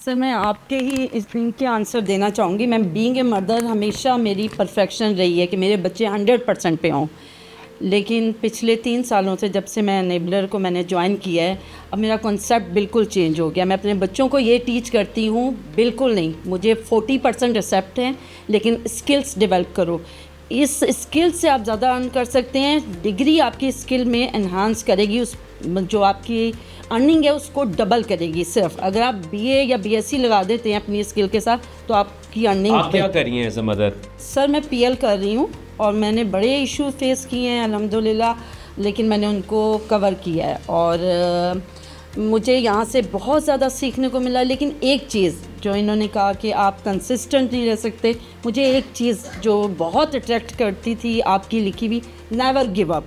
Sir मैं आपके ही इनके आंसर देना चाहूँगी। मैं बीइंग ए मदर हमेशा मेरी परफेक्शन रही है कि मेरे बच्चे 100% पे हों, लेकिन पिछले 3 सालों से जब से मैं एनेबलर को मैंने ज्वाइन किया है, अब मेरा कॉन्सेप्ट बिल्कुल चेंज हो गया। मैं अपने बच्चों को ये टीच करती हूँ, बिल्कुल नहीं, मुझे 40% एक्सेप्ट हैं, लेकिन स्किल्स डेवलप करो। इस स्किल से आप ज़्यादा अर्न कर सकते हैं। डिग्री आपकी स्किल में एनहांस करेगी, उस जो आपकी अर्निंग है उसको डबल करेगी। सिर्फ अगर आप बीए या बीएससी लगा देते हैं अपनी स्किल के साथ तो आपकी अर्निंग। आप क्या कर रही हैं एज अ मदर? सर मैं पीएल कर रही हूँ और मैंने बड़े इशू फेस किए हैं अल्हम्दुलिल्लाह, लेकिन मैंने उनको कवर किया है और मुझे यहाँ से बहुत ज़्यादा सीखने को मिला। लेकिन एक चीज़ जो इन्होंने कहा कि आप कंसिस्टेंट नहीं रह सकते, मुझे एक चीज़ जो बहुत अट्रैक्ट करती थी आपकी लिखी हुई, नेवर गिव अप।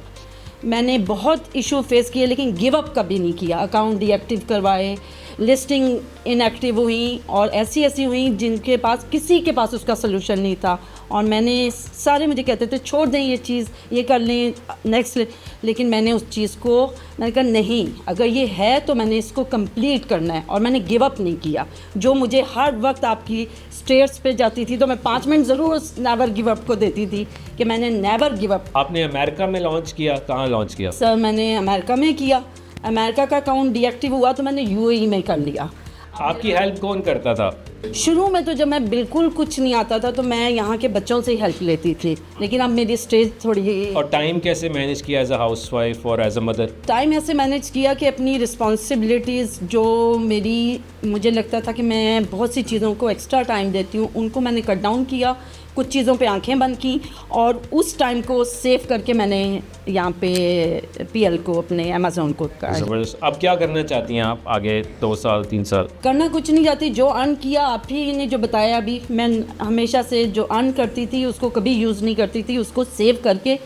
मैंने बहुत इशू फेस किए लेकिन गिव अप कभी नहीं किया। अकाउंट डीएक्टिव करवाए, लिस्टिंग इनएक्टिव हुई और ऐसी हुई जिनके पास किसी के पास उसका सलूशन नहीं था, और मैंने सारे मुझे कहते थे छोड़ दें ये चीज़, ये कर लें नेक्स्ट, लेकिन मैंने उस चीज़ को मैंने कहा नहीं, अगर ये है तो मैंने इसको कंप्लीट करना है, और मैंने गिव अप नहीं किया। जो मुझे हर वक्त आपकी स्टेयर्स पे जाती थी तो मैं 5 मिनट ज़रूर उस नेवर गिव अप को देती थी कि मैंने नेवर गिव अप। आपने अमेरिका में लॉन्च किया, कहाँ लॉन्च किया? सर मैंने अमेरिका में किया, अमेरिका का अकाउंट डीएक्टिव हुआ तो मैंने यूएई में कर लिया। आपकी हेल्प कौन करता था? शुरू में तो जब मैं बिल्कुल कुछ नहीं आता था तो मैं यहाँ के बच्चों से ही हेल्प लेती थी, लेकिन अब मेरी स्टेज थोड़ी। और टाइम कैसे मैनेज किया एज अ हाउसवाइफ और एज अ मदर? टाइम ऐसे मैनेज किया कि अपनी रिस्पॉन्सिबिलिटीज़ जो मेरी, मुझे लगता था कि मैं बहुत सी चीज़ों को एक्स्ट्रा टाइम देती हूँ, उनको मैंने कट डाउन किया, कुछ चीज़ों पे आंखें बंद की और उस टाइम को सेव करके मैंने यहाँ पे पीएल को, अपने अमेज़ॉन को ज़बरदस्त। अब क्या करना चाहती हैं आप आगे 2 साल 3 साल? करना कुछ नहीं चाहती, जो अर्न किया आप ही ने जो बताया अभी, मैं हमेशा से जो अर्न करती थी उसको कभी यूज़ नहीं करती थी, उसको सेव करके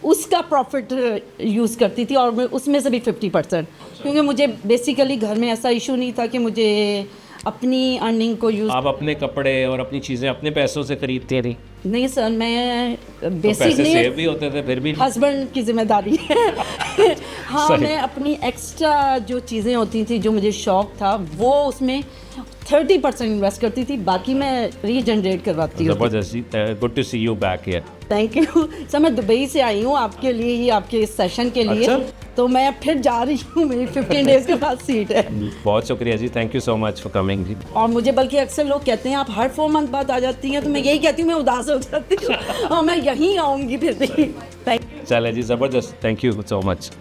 उसका प्रॉफिट यूज़ करती थी, और मैं उसमें से भी 50%, क्योंकि मुझे बेसिकली घर में ऐसा इशू नहीं था कि मुझे अपनी अर्निंग को यूज़। आप अपने कपड़े और अपनी चीज़ें अपने पैसों से खरीदते थी? नहीं सर, मैं तो बेसिकली पैसे सेव भी होते थे फिर भी? हस्बैंड की जिम्मेदारी है। हाँ, मैं अपनी एक्स्ट्रा जो चीज़ें होती थी, जो मुझे शौक था, वो उसमें 30% इन्वेस्ट करती थी, बाकी मैं रीजनरेट करवाती हूँ। ज़बरदस्त, good to see you back here. Thank you sir. मैं दुबई से आई हूँ आपके लिए ही, आपके इस सेशन के लिए। अच्छा? तो मैं फिर जा रही हूँ, मेरी 15 डेज़ के बाद सीट है। बहुत शुक्रिया जी, thank you so much for coming जी। और मुझे बल्कि अक्सर लोग कहते हैं आप हर 4 मंथ बाद आ जाती हैं, तो मैं यही कहती हूँ मैं उदास हो जाती हूँ और मैं यहीं आऊँगी फिर भी। Thank you. चले जी, ज़बरदस्त, थैंक यू सो मच।